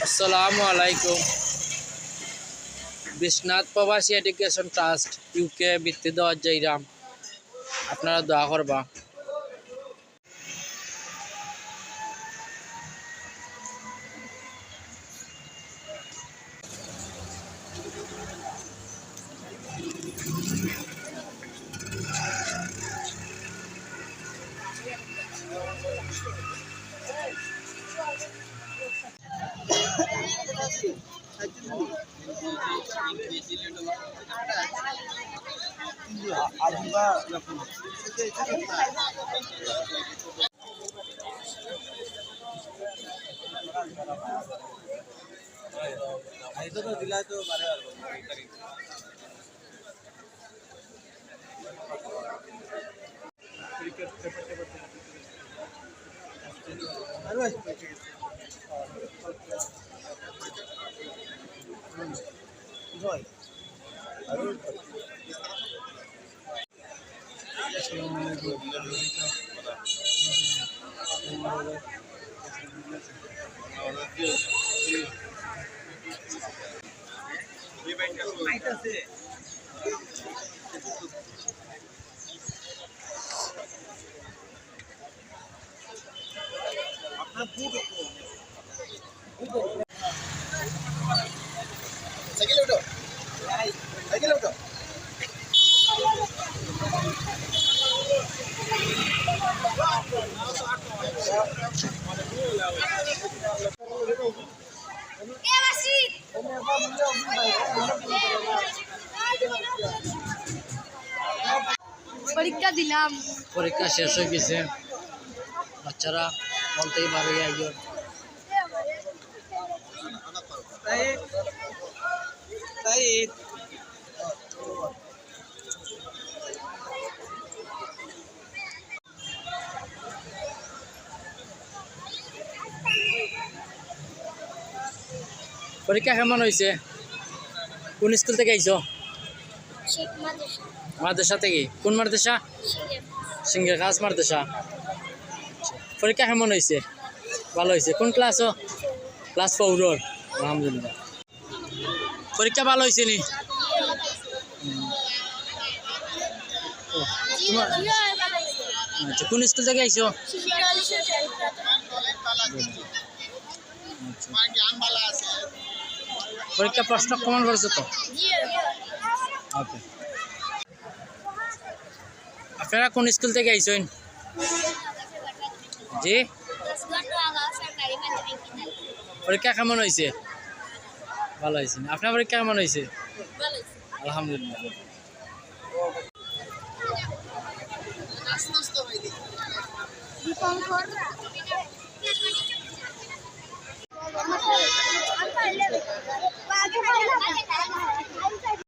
আসসালামু আলাইকুম। বিশ্বনাথ প্রবাসী এডুকেশন ট্রাস্ট ইউকে বৃত্তি দেওয়ার যাইরাম, আপনারা দোয়া করবা। পরীক্ষা দিলাম, পরীক্ষা শেষ হয়ে গেছে, বাচ্চারা বলতেই পারে একজন। পরীক্ষা কেমন হয়েছে? কোন স্কুল থেকে আইছো? মাদ্রাসা থেকে। কোন মাদ্রাসা? সিঙ্গের খাস মাদ্রাসা। পরীক্ষা কেমন হয়েছে? ভালো হয়েছে। কোন ক্লাসও? ক্লাস 4। আলহামদুলিল্লাহ। পরীক্ষা ভালো হয়েছে নি? আচ্ছা, কোন স্কুল থেকে আইছো? পরীক্ষা প্রশ্ন কেমন করছো তো? ওকে। আপনারা কোন স্কুল থেকে আইছেন? জি। পরীক্ষা কেমন হয়েছে? ভালো হয়েছে। আপনার পরীক্ষা কেমন হয়েছে? আলহামদুলিল্লাহ।